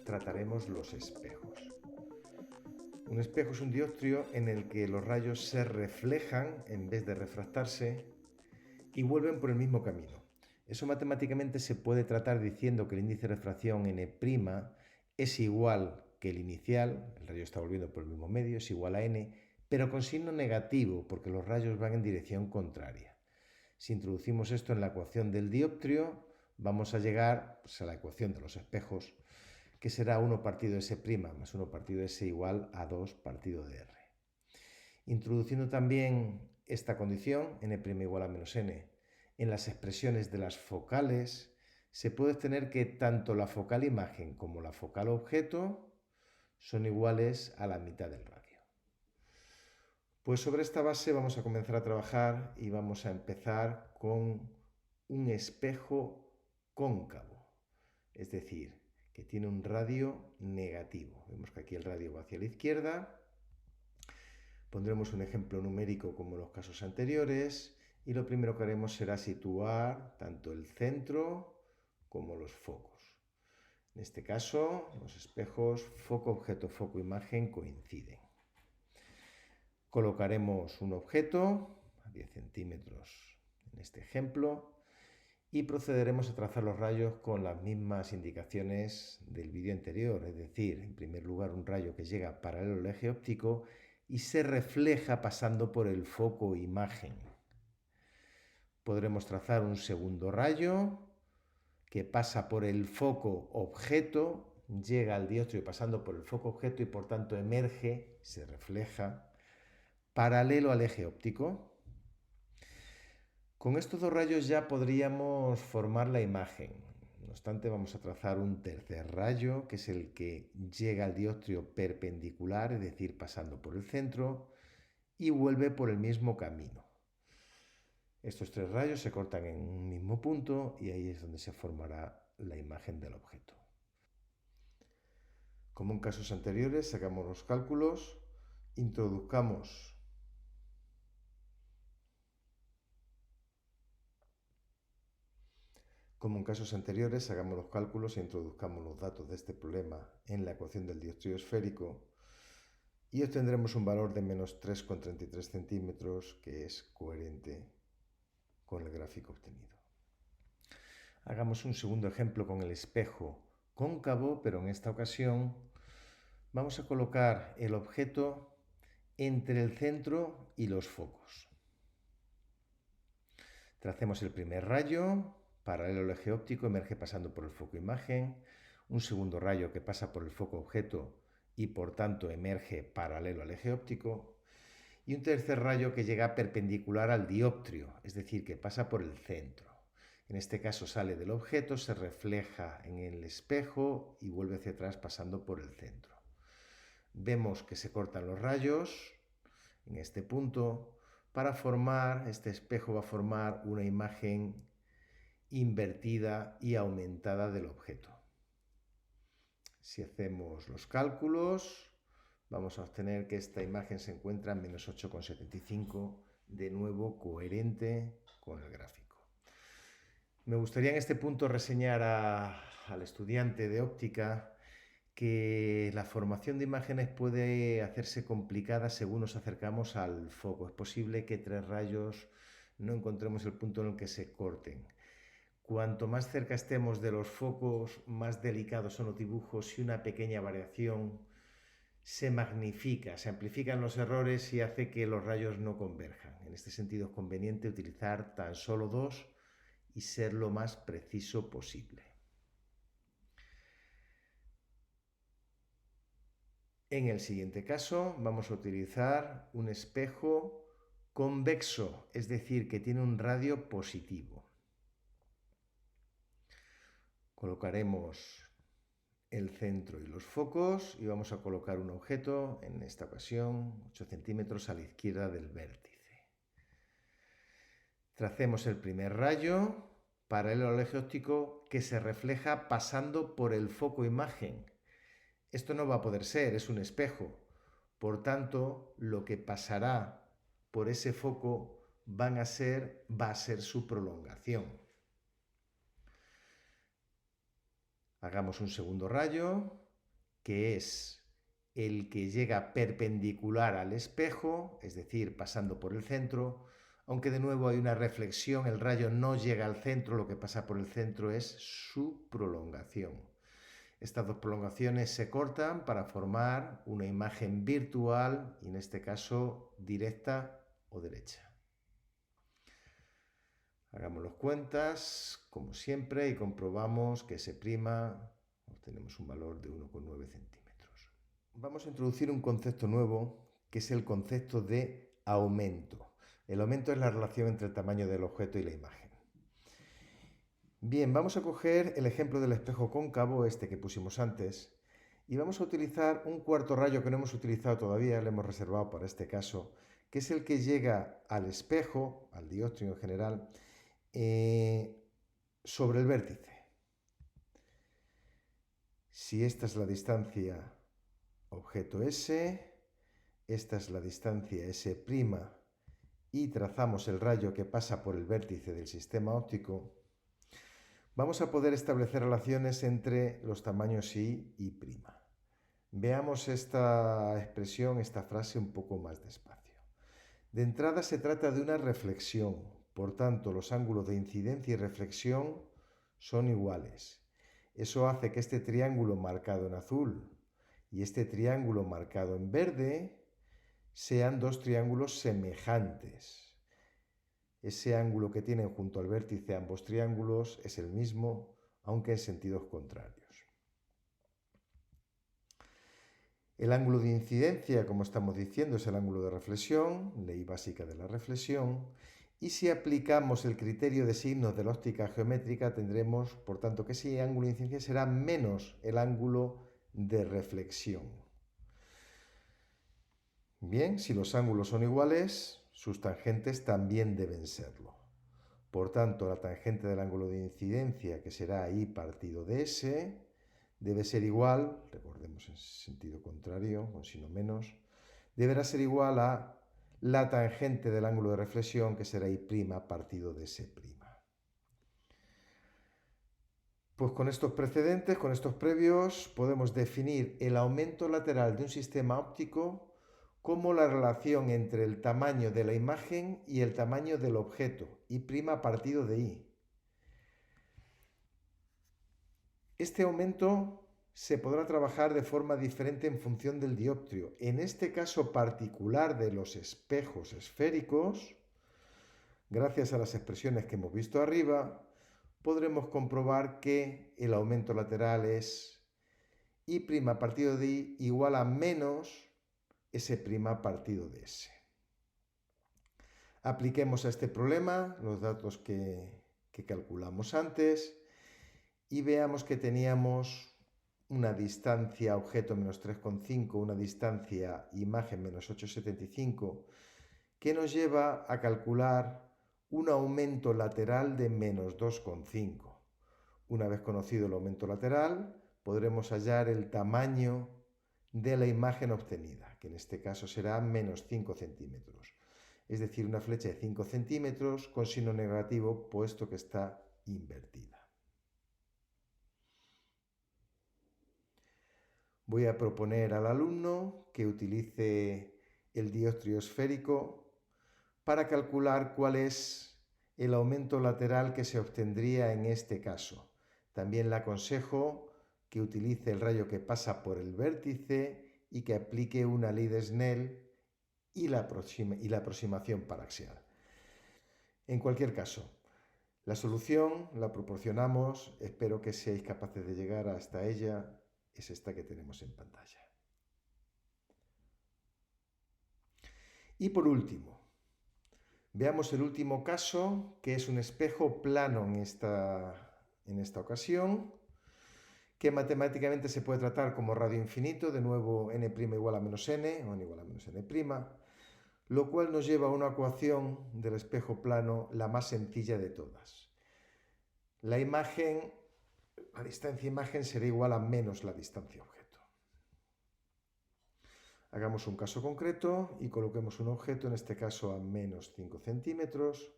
trataremos los espejos. Un espejo es un dioptrio en el que los rayos se reflejan en vez de refractarse y vuelven por el mismo camino. Eso matemáticamente se puede tratar diciendo que el índice de refracción n' es igual que el inicial, el rayo está volviendo por el mismo medio, es igual a n, pero con signo negativo porque los rayos van en dirección contraria. Si introducimos esto en la ecuación del dioptrio, vamos a llegar a la ecuación de los espejos, que será 1 partido de S' más 1 partido de S igual a 2 partido de R. Introduciendo también esta condición, n' igual a menos n, en las expresiones de las focales, se puede obtener que tanto la focal imagen como la focal objeto son iguales a la mitad del radio. Pues sobre esta base vamos a comenzar a trabajar y vamos a empezar con un espejo cóncavo, es decir, que tiene un radio negativo. Vemos que aquí el radio va hacia la izquierda. Pondremos un ejemplo numérico como en los casos anteriores y lo primero que haremos será situar tanto el centro como los focos. En este caso, los espejos foco-objeto, foco-imagen coinciden. Colocaremos un objeto a 10 centímetros en este ejemplo y procederemos a trazar los rayos con las mismas indicaciones del vídeo anterior, es decir, en primer lugar un rayo que llega paralelo al eje óptico y se refleja pasando por el foco imagen. Podremos trazar un segundo rayo que pasa por el foco objeto, llega al dioptrio pasando por el foco objeto y por tanto emerge, se refleja, paralelo al eje óptico. Con estos dos rayos ya podríamos formar la imagen. No obstante, vamos a trazar un tercer rayo, que es el que llega al dioptrio perpendicular, es decir, pasando por el centro, y vuelve por el mismo camino. Estos tres rayos se cortan en un mismo punto y ahí es donde se formará la imagen del objeto. Como en casos anteriores, sacamos los cálculos, introduzcamos Como en casos anteriores, hagamos los cálculos e introduzcamos los datos de este problema en la ecuación del dioptrio esférico y obtendremos un valor de menos 3,33 centímetros que es coherente con el gráfico obtenido. Hagamos un segundo ejemplo con el espejo cóncavo, pero en esta ocasión vamos a colocar el objeto entre el centro y los focos. Tracemos el primer rayo. Paralelo al eje óptico, emerge pasando por el foco imagen, un segundo rayo que pasa por el foco objeto y por tanto emerge paralelo al eje óptico, y un tercer rayo que llega perpendicular al dioptrio, es decir, que pasa por el centro. En este caso sale del objeto, se refleja en el espejo y vuelve hacia atrás pasando por el centro. Vemos que se cortan los rayos en este punto. Para formar, este espejo va a formar una imagen invertida y aumentada del objeto. Si hacemos los cálculos, vamos a obtener que esta imagen se encuentra en menos 8,75, de nuevo coherente con el gráfico. Me gustaría en este punto reseñar al estudiante de óptica que la formación de imágenes puede hacerse complicada según nos acercamos al foco. Es posible que tres rayos no encontremos el punto en el que se corten. Cuanto más cerca estemos de los focos, más delicados son los dibujos y una pequeña variación se magnifica, se amplifican los errores y hace que los rayos no converjan. En este sentido es conveniente utilizar tan solo dos y ser lo más preciso posible. En el siguiente caso vamos a utilizar un espejo convexo, es decir, que tiene un radio positivo. Colocaremos el centro y los focos y vamos a colocar un objeto, en esta ocasión 8 centímetros a la izquierda del vértice. Tracemos el primer rayo paralelo al eje óptico que se refleja pasando por el foco imagen. Esto no va a poder ser, es un espejo. Por tanto, lo que pasará por ese foco va a ser su prolongación. Hagamos un segundo rayo que es el que llega perpendicular al espejo, es decir, pasando por el centro, aunque de nuevo hay una reflexión, el rayo no llega al centro, lo que pasa por el centro es su prolongación. Estas dos prolongaciones se cortan para formar una imagen virtual, y en este caso directa o derecha. Hagamos las cuentas, como siempre, y comprobamos que S' obtenemos un valor de 1,9 centímetros. Vamos a introducir un concepto nuevo, que es el concepto de aumento. El aumento es la relación entre el tamaño del objeto y la imagen. Bien, vamos a coger el ejemplo del espejo cóncavo, este que pusimos antes, y vamos a utilizar un cuarto rayo que no hemos utilizado todavía, lo hemos reservado para este caso, que es el que llega al espejo, al dióptrico en general, sobre el vértice. Si esta es la distancia objeto S, esta es la distancia S' y trazamos el rayo que pasa por el vértice del sistema óptico, vamos a poder establecer relaciones entre los tamaños I y'. Veamos esta expresión, esta frase un poco más despacio. De entrada se trata de una reflexión, por tanto los ángulos de incidencia y reflexión son iguales. Eso hace que este triángulo marcado en azul y este triángulo marcado en verde sean dos triángulos semejantes. Ese ángulo que tienen junto al vértice ambos triángulos es el mismo, aunque en sentidos contrarios. El ángulo de incidencia, como estamos diciendo, es el ángulo de reflexión, ley básica de la reflexión, y si aplicamos el criterio de signos de la óptica geométrica, tendremos, por tanto, que ese ángulo de incidencia será menos el ángulo de reflexión. Bien, si los ángulos son iguales, sus tangentes también deben serlo. Por tanto, la tangente del ángulo de incidencia, que será I partido de S, debe ser igual, recordemos en sentido contrario, con signo menos, deberá ser igual a la tangente del ángulo de reflexión, que será I' partido de S'. Pues con estos precedentes, con estos previos, podemos definir el aumento lateral de un sistema óptico como la relación entre el tamaño de la imagen y el tamaño del objeto, I' partido de I. Este aumento se podrá trabajar de forma diferente en función del dioptrio. En este caso particular de los espejos esféricos, gracias a las expresiones que hemos visto arriba, podremos comprobar que el aumento lateral es I' partido de I igual a menos S' partido de S. Apliquemos a este problema los datos que calculamos antes y veamos que teníamos una distancia objeto menos 3,5, una distancia imagen menos 8,75, que nos lleva a calcular un aumento lateral de menos 2,5. Una vez conocido el aumento lateral, podremos hallar el tamaño de la imagen obtenida, que en este caso será menos 5 centímetros. Es decir, una flecha de 5 centímetros con signo negativo, puesto que está invertida. Voy a proponer al alumno que utilice el dióptrio esférico para calcular cuál es el aumento lateral que se obtendría en este caso. También le aconsejo que utilice el rayo que pasa por el vértice y que aplique una ley de Snell y la aproximación paraxial. En cualquier caso, la solución la proporcionamos, espero que seáis capaces de llegar hasta ella, es esta que tenemos en pantalla. Y por último, veamos el último caso, que es un espejo plano en esta ocasión, que matemáticamente se puede tratar como radio infinito, de nuevo n' igual a menos n, o n igual a menos n', lo cual nos lleva a una ecuación del espejo plano, la más sencilla de todas. La distancia imagen será igual a menos la distancia objeto. Hagamos un caso concreto y coloquemos un objeto, en este caso a menos 5 centímetros,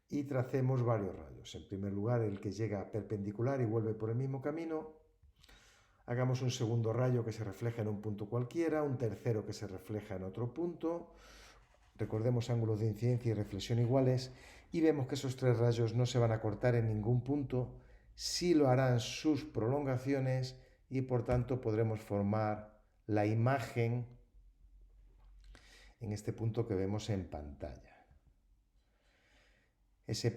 y tracemos varios rayos. En primer lugar, el que llega perpendicular y vuelve por el mismo camino. hagamos un segundo rayo que se refleja en un punto cualquiera, un tercero que se refleja en otro punto. Recordemos ángulos de incidencia y reflexión iguales y vemos que esos tres rayos no se van a cortar en ningún punto, sí lo harán sus prolongaciones y por tanto podremos formar la imagen en este punto que vemos en pantalla. S'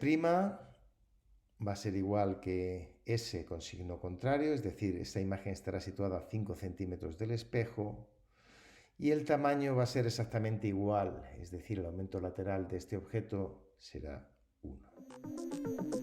va a ser igual que S con signo contrario, es decir, esta imagen estará situada a 5 centímetros del espejo y el tamaño va a ser exactamente igual, es decir, el aumento lateral de este objeto será 1.